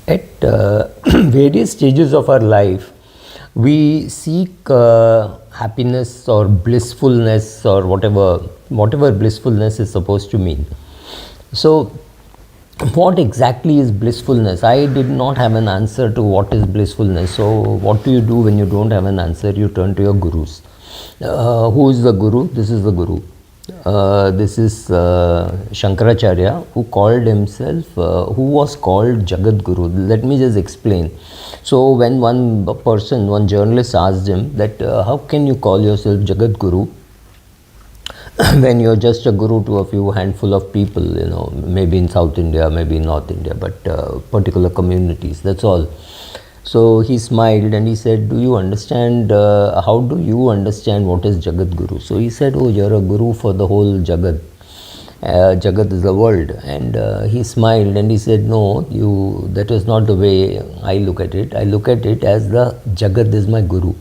At various stages of our life, we seek happiness or blissfulness or whatever blissfulness is supposed to mean. So, what exactly is blissfulness? I did not have an answer to what is blissfulness. So, what do you do when you don't have an answer? You turn to your gurus. Who is the guru? This is the guru. This is Shankaracharya, who called himself, who was called Jagat Guru. Let me just explain. So, when one journalist asked him that, how can you call yourself Jagat Guru when you're just a guru to a few handful of people, maybe in South India, maybe in North India, but particular communities, that's all. So he smiled and he said, do you understand, how do you understand what is Jagat Guru? So he said, oh, you're a guru for the whole Jagat. Jagat is the world. And he smiled and he said, no, that is not the way I look at it. I look at it as the Jagat is my guru.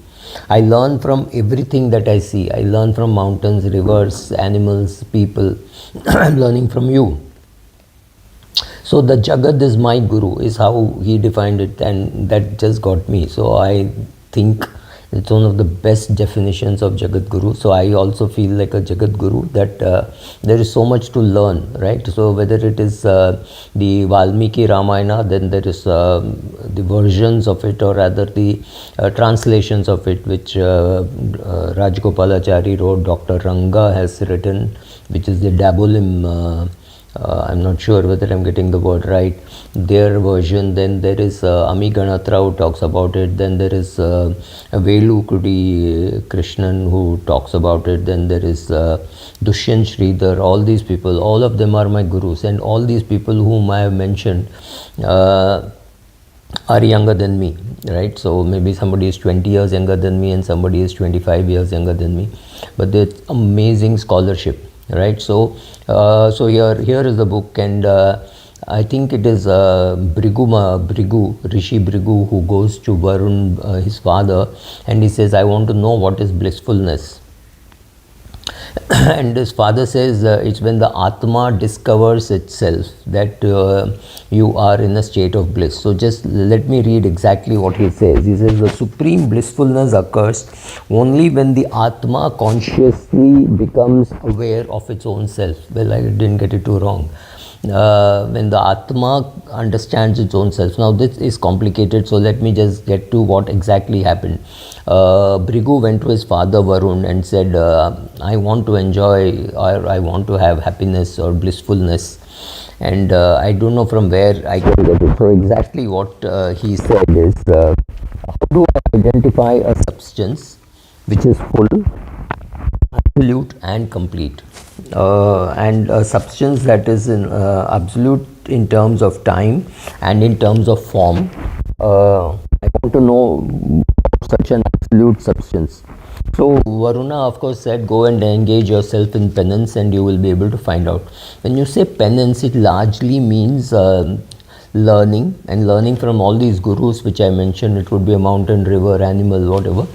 I learn from everything that I see. I learn from mountains, rivers, animals, people. I'm learning from you. So the Jagat is my guru, is how he defined it, and that just got me. So I think it's one of the best definitions of Jagat Guru. So I also feel like a Jagat Guru, that there is so much to learn, right? So whether it is the Valmiki Ramayana, then there is the versions of it, or rather the translations of it, which Rajgopalachari wrote, Dr. Ranga has written, which is the Dabolim. I'm not sure whether I'm getting the word right, their version. Then there is Ami Ganatra who talks about it. Then there is Velu Kudi Krishnan who talks about it. Then there is Dushyant Sridhar. All these people, all of them are my gurus, and all these people whom I have mentioned are younger than me, right? So maybe somebody is 20 years younger than me and somebody is 25 years younger than me, but there's amazing scholarship, right? So here is the book, and I think it is Rishi Brigu, who goes to Varun, his father, and he says, I want to know what is blissfulness. And his father says, it's when the Atma discovers itself that you are in a state of bliss. So just let me read exactly what he says. He says, the supreme blissfulness occurs only when the Atma consciously becomes aware of its own self. Well, I didn't get it too wrong. When the Atma understands its own self. Now this is complicated, so let me just get to what exactly happened. Brigu went to his father Varun and said, I want to enjoy, or I want to have happiness or blissfulness, and I don't know from where I can get it. So exactly what he said is, how do I identify a substance which is full, absolute and complete, and a substance that is in absolute in terms of time and in terms of form? I want to know such an absolute substance. So Varuna of course said, go and engage yourself in penance and you will be able to find out. When you say penance, it largely means learning, and learning from all these gurus which I mentioned. It would be a mountain, river, animal, whatever,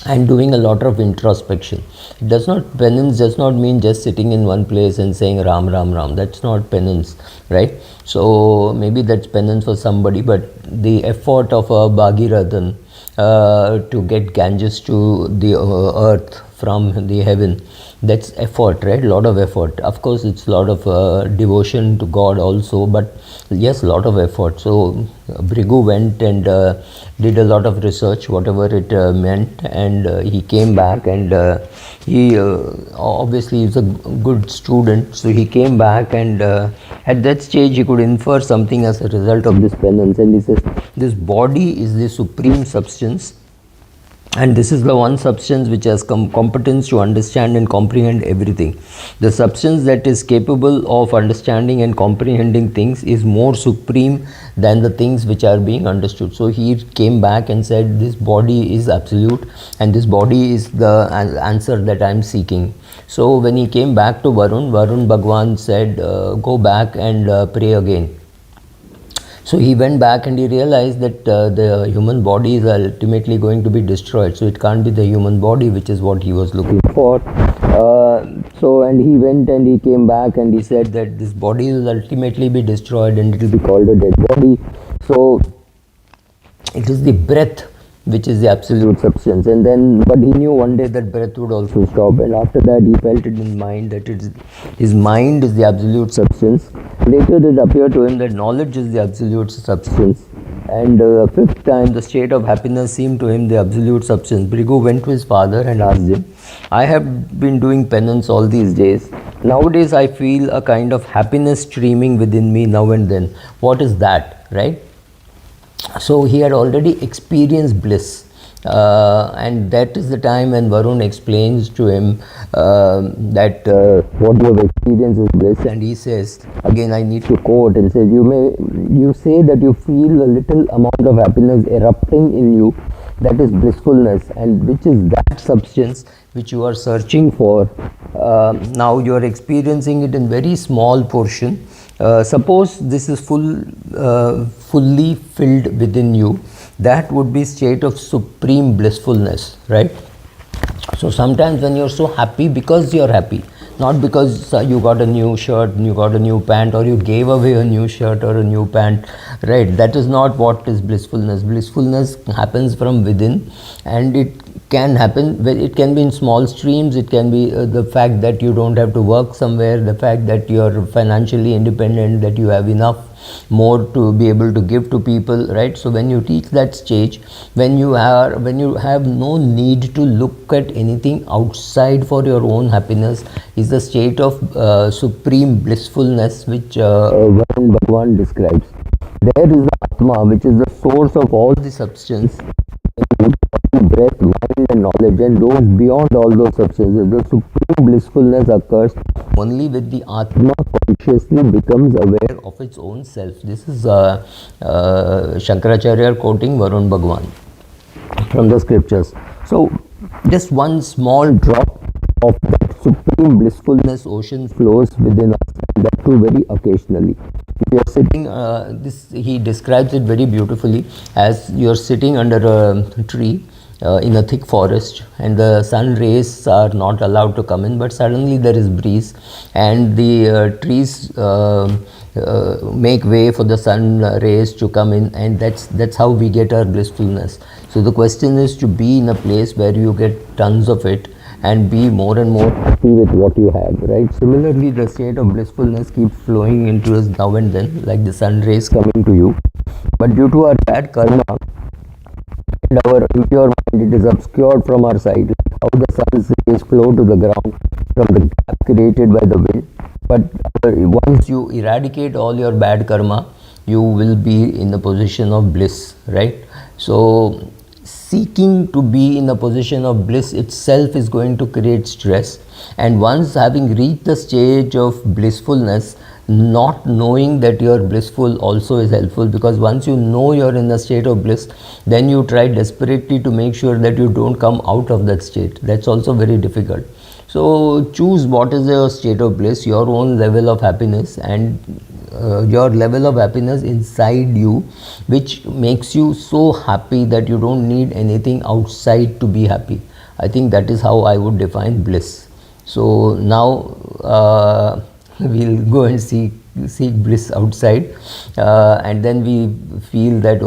and doing a lot of introspection. Penance does not mean just sitting in one place and saying Ram, Ram, Ram. That's not penance, right? So maybe that's penance for somebody, but the effort of a Bhagirathan to get Ganges to the earth from the heaven, that's effort, right? A lot of effort. Of course, it's a lot of devotion to God also, but yes, a lot of effort. So Brigu went and did a lot of research, whatever it meant, and he came back, and he obviously is a good student, so he came back, and at that stage he could infer something as a result of this penance, and he says, this body is the supreme substance, and this is the one substance which has competence to understand and comprehend everything. The substance that is capable of understanding and comprehending things is more supreme than the things which are being understood. So he came back and said, this body is absolute, and this body is the answer that I am seeking. So when he came back to Varun Bhagwan said, go back and pray again. So he went back and he realized that the human body is ultimately going to be destroyed. So it can't be the human body, which is what he was looking for. And he went and he came back and he said that this body will ultimately be destroyed and it will be called a dead body. So it is the breath which is the absolute substance. And then, but he knew one day that breath would also stop, and after that he felt it in mind that his mind is the absolute substance. Later it appeared to him that knowledge is the absolute substance, and fifth time the state of happiness seemed to him the absolute substance. Brigu went to his father and asked him, I have been doing penance all these days. Nowadays I feel a kind of happiness streaming within me now and then. What is that, right? So he had already experienced bliss, and that is the time when Varun explains to him that what you have experienced is bliss. And he says, again I need to quote, and says, you say that you feel a little amount of happiness erupting in you, that is blissfulness, and which is that substance which you are searching for. Now you are experiencing it in very small portion. Suppose this is fully filled within you, that would be state of supreme blissfulness, right? So sometimes when you're so happy because you're happy, not because you got a new shirt, you got a new pant, or you gave away a new shirt or a new pant, right? That is not what is blissfulness. Blissfulness happens from within, and it can happen, it can be in small streams. It can be the fact that you don't have to work somewhere, the fact that you're financially independent, that you have enough more to be able to give to people, right? So when you reach that stage, when you have no need to look at anything outside for your own happiness, is the state of supreme blissfulness which Varun Bhagwan describes. There is the Atma, which is the source of all the substance, breath, mind and knowledge, and goes beyond all those substances. The supreme blissfulness occurs only with the Atma consciously becomes aware of its own self. This is Shankaracharya quoting Varun Bhagwan from the scriptures. So just one small drop of that supreme blissfulness ocean flows within us, and that too very occasionally. We are sitting, he describes it very beautifully, as you are sitting under a tree in a thick forest, and the sun rays are not allowed to come in, but suddenly there is breeze, and the trees make way for the sun rays to come in, and that's how we get our blissfulness. So the question is to be in a place where you get tons of it and be more and more happy with what you have, right? Similarly, the state of blissfulness keeps flowing into us now and then, like the sun rays coming to you. But due to our bad karma and our impure mind, it is obscured from our sight, like how the sun's rays flow to the ground from the gap created by the wind. But once you eradicate all your bad karma, you will be in a position of bliss, right? So seeking to be in a position of bliss itself is going to create stress, and once having reached the stage of blissfulness, not knowing that you are blissful also is helpful, because once you know you are in a state of bliss, then you try desperately to make sure that you don't come out of that state. That's also very difficult. So choose what is your state of bliss, your own level of happiness, and your level of happiness inside you, which makes you so happy that you don't need anything outside to be happy. I think that is how I would define bliss. So now we'll go and seek bliss outside, and then we feel that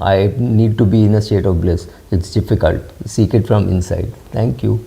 I need to be in a state of bliss. It's difficult. Seek it from inside. Thank you.